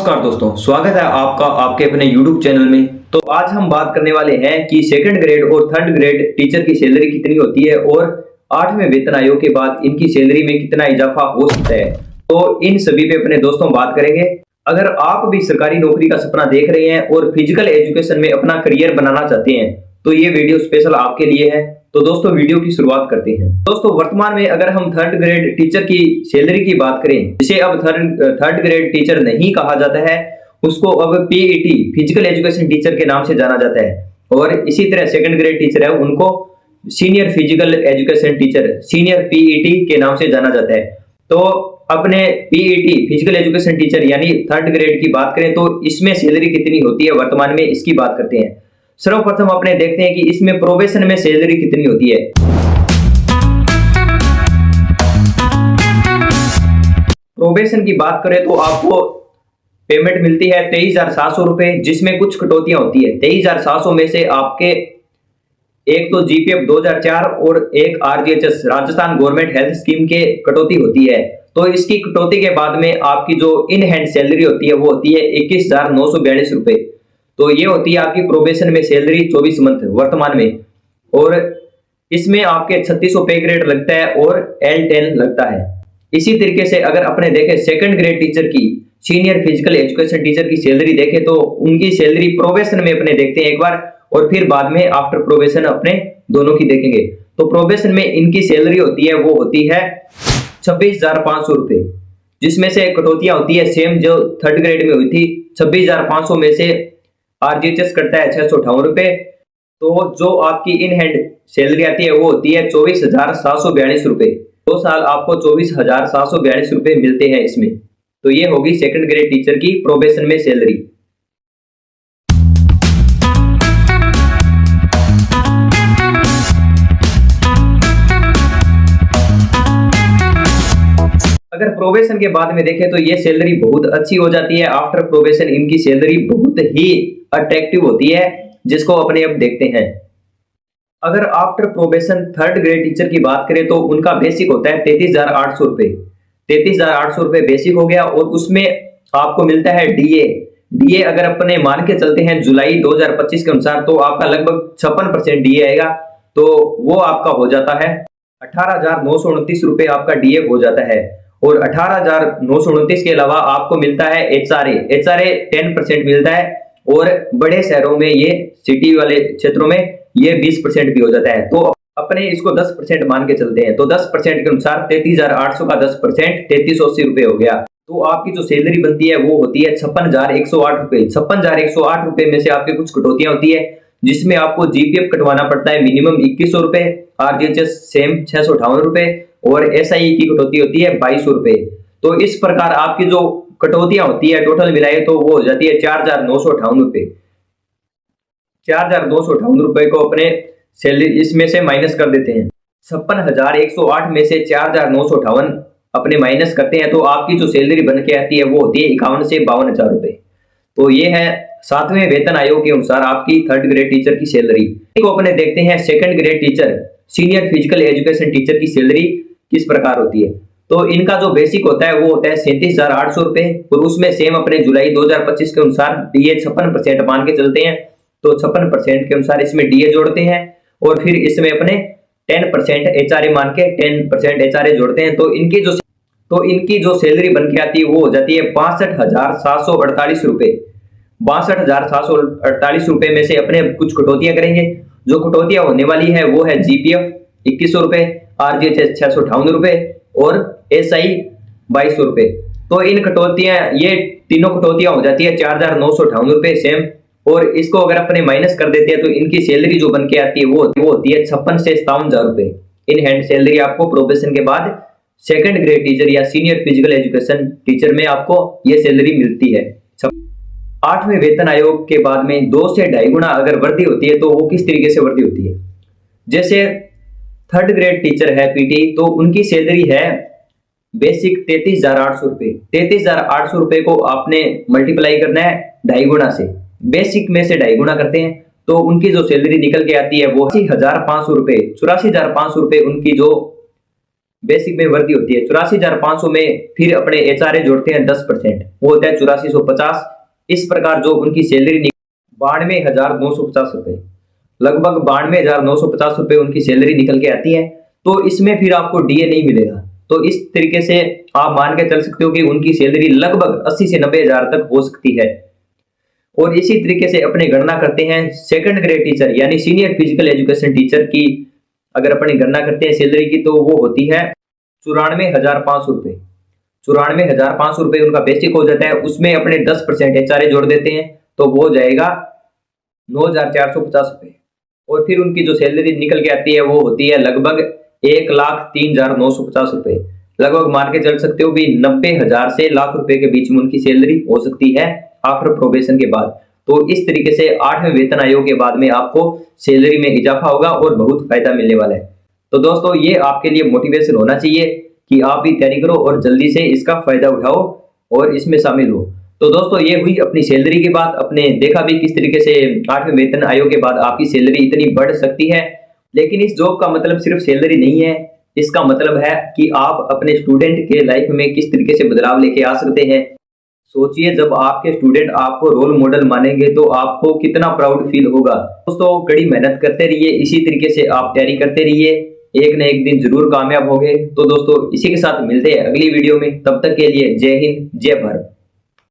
नमस्कार दोस्तों, स्वागत है आपका आपके अपने YouTube चैनल में। तो आज हम बात करने वाले हैं कि सेकंड ग्रेड और थर्ड ग्रेड टीचर की सैलरी कितनी होती है और 8वें वेतन आयोग के बाद इनकी सैलरी में कितना इजाफा हो सकता है। तो इन सभी पे अपने दोस्तों बात करेंगे। अगर आप भी सरकारी नौकरी का सपना देख रहे हैं और फिजिकल एजुकेशन में अपना करियर बनाना चाहते हैं तो ये वीडियो स्पेशल आपके लिए है। तो दोस्तों वीडियो की शुरुआत करते हैं। दोस्तों वर्तमान में अगर हम थर्ड ग्रेड टीचर की सैलरी की बात करें, जिसे अब थर्ड ग्रेड टीचर नहीं कहा जाता है, उसको अब पीईटी फिजिकल एजुकेशन टीचर के नाम से जाना जाता है। और इसी तरह सेकंड ग्रेड टीचर है उनको senior physical education teacher senior PET के नाम से जाना जाता है। तो अपने पीईटी फिजिकल एजुकेशन टीचर यानी थर्ड ग्रेड की बात करें तो इसमें सैलरी कितनी होती है वर्तमान में, इसकी बात करते हैं। सर्वप्रथम अपने देखते हैं कि इसमें प्रोबेशन में सैलरी कितनी होती है। प्रोबेशन की बात करें तो आपको पेमेंट मिलती है 23,700 रुपए, जिसमें कुछ कटौतियां होती है। 23,700 में से आपके एक तो जीपीएफ 2004 और एक RGHS Rajasthan government health scheme के कटौती होती है। तो इसकी कटौती के बाद में आपकी जो इन हैंड सैलरी होती है वो होती है 21,942 रुपए। तो ये होती है आपकी प्रोबेशन में सैलरी 24 मंथ वर्तमान में। और इसमें आपके 3600 पे ग्रेड लगता है और L10 लगता है। इसी तरीके से अगर अपने देखें सेकंड ग्रेड टीचर की सीनियर फिजिकल एजुकेशन टीचर की सैलरी देखें तो उनकी सैलरी प्रोबेशन में अपने देखते हैं एक बार और फिर बाद में आफ्टर प्रोबेशन अपने दोनों की देखेंगे। तो प्रोबेशन में इनकी सैलरी होती है वो होती है 26,500 रुपए, जिसमें से कटौतियां होती है सेम जो थर्ड ग्रेड में हुई थी। 26,500 में से आरजीएचएस करता है 658 रुपए। तो जो आपकी इन हैंड सैलरी आती है वो होती है 24,742 रुपए। 2 साल आपको 24,742 रुपए मिलते हैं इसमें। तो ये होगी सेकंड ग्रेड टीचर की प्रोबेशन में सैलरी। अगर प्रोबेशन के बाद में देखें तो ये सैलरी बहुत अच्छी हो जाती है। आफ्टर प्रोबेशन इनकी सैलरी बहुत ही अट्रैक्टिव होती है, जिसको अपने अब देखते हैं। अगर after probation third grade teacher की बात करें तो उनका बेसिक होता है 33,800 रुपए। 33,800 रुपए बेसिक हो गया और उसमें आपको मिलता है डीए अगर अपने मान के चलते हैं जुलाई 2025 के अनुसार तो आपका लगभग 56% डीए आएगा। तो वो आपका हो जाता है 18,929 रुपए आपका डीए हो जाता है। और 18,929 के अलावा आपको मिलता है एचआरए 10% मिलता है। और बड़े शहरों में ये सिटी वाले क्षेत्रों में ये 20% भी हो जाता है। तो अपने इसको 10% मान के चलते हैं तो 10% के अनुसार 33,800 का 10% 3,380 रुपए हो गया। तो आपकी जो सैलरी बनती है वो होती है 56,108 रुपए। 56,108 रुपए में से आपकी कुछ कटौतियां होती है, जिसमें आपको जीपीएफ कटवाना पड़ता है मिनिमम 2100 रुपए, आरजीएचएस सेम 658 रुपए और एसआई की कटौती होती है 2200 रुपए। तो इस प्रकार आपकी जो कटौतियां होती है टोटल मिलाए तो वो हो जाती है 4,958 रुपए। 4,958 रुपए को अपने सैलरी इसमें से माइनस कर देते हैं। 56,108 में से 4,958 अपने माइनस करते हैं तो आपकी जो सैलरी बन के आती है वो होती है 51 से 52,000 रुपए। तो ये है 7वें वेतन आयोग के अनुसार आपकी थर्ड ग्रेड टीचर की सैलरी। को अपने देखते हैं second grade teacher senior physical education teacher की सैलरी किस प्रकार होती है। तो इनका जो बेसिक होता है वो होता है 37,800 रुपए और उसमें सेम अपने जुलाई 2025 के अनुसार डीए 56% मान के चलते हैं। तो 56% के अनुसार इसमें डीए जोड़ते हैं और फिर इसमें अपने 10% एचआरए मान के 10% एचआरए जोड़ते हैं। तो इनकी जो सैलरी बन के आती है वो हो जाती है 62,748 रुपए। 62,748 रुपए में से अपने कुछ कटौतियां करेंगे। जो कटौतियां होने वाली है वो है जीपीएफ 2100 रुपए, आरजीएचएस 658 रुपए और एसआई 2200 रुपए। तो इन कटौतियां ये तीनों कटौतियां हो जाती है 4,958 रुपए सेम। और इसको अगर अपने माइनस कर देते हैं तो इनकी सैलरी जो बन के आती है वो होती है 56 से 57,000 रुपए। इन हैंड सैलरी आपको प्रोबेशन के बाद सेकंड ग्रेड टीचर या सीनियर फिजिकल एजुकेशन टीचर में आपको ये सैलरी मिलती है। 8वें वेतन आयोग के बाद में 2 से 2.5 गुना अगर वृद्धि होती है तो वो किस तरीके से वृद्धि होती है। जैसे थर्ड ग्रेड टीचर है पीटी तो उनकी सैलरी है बेसिक 33,800 रुपए। 33,800 रुपए को आपने मल्टीप्लाई करना है 2.5 गुना से। बेसिक में से 2.5 गुना करते हैं तो उनकी जो सैलरी निकल के आती है वो 84,500 रुपए। 84,500 रुपए उनकी जो बेसिक में वृद्धि होती है। 84,500 में फिर अपने एचआरए जोड़ते हैं 10%, वो होता है 8450। इस प्रकार जो उनकी सैलरी 92,950 रुपए, लगभग 92,950 रुपए उनकी सैलरी निकल के आती है। तो इसमें फिर आपको डीए नहीं मिलेगा। तो इस तरीके से आप मान के चल सकते हो कि उनकी सैलरी लगभग 80 से 90,000 तक हो सकती है। और इसी तरीके से अपने गणना करते हैं सेकंड ग्रेड टीचर यानी सीनियर फिजिकल एजुकेशन टीचर की, अगर अपनी गणना करते हैं सैलरी की, तो वो होती है 94,500 रुपए। 94,500 रुपए उनका बेसिक हो जाता है। उसमें अपने 10% एचआरए जोड़ देते हैं तो वो हो जाएगा 9,450 रुपए। और फिर उनकी जो सैलरी निकल के आती है वो होती है लगभग 1,03,950 रुपए। लगभग मान के चल सकते हो भी 90,000 से लाख रुपए के बीच में उनकी सैलरी हो सकती है आफ्टर प्रोबेशन के बाद। तो इस तरीके से 8वें वेतन आयोग के बाद में आपको सैलरी में इजाफा होगा और बहुत फायदा मिलने वाला है। तो दोस्तों ये आपके लिए मोटिवेशन होना चाहिए कि आप भी तैयारी करो और जल्दी से इसका फायदा उठाओ और इसमें शामिल हो। तो दोस्तों ये हुई अपनी सैलरी की बात। अपने देखा भी किस तरीके से 8वें वेतन आयोग के बाद आपकी सैलरी इतनी बढ़ सकती है। लेकिन इस जॉब का मतलब सिर्फ सैलरी नहीं है, इसका मतलब है कि आप अपने स्टूडेंट के लाइफ में किस तरीके से बदलाव लेके आ सकते हैं। सोचिए जब आपके स्टूडेंट आपको रोल मॉडल मानेंगे तो आपको कितना प्राउड फील होगा। दोस्तों कड़ी मेहनत करते रहिए, इसी तरीके से आप तैयारी करते रहिए, एक न एक दिन जरूर कामयाब होंगे। तो दोस्तों इसी के साथ मिलते हैं अगली वीडियो में, तब तक के लिए जय हिंद जय भारत।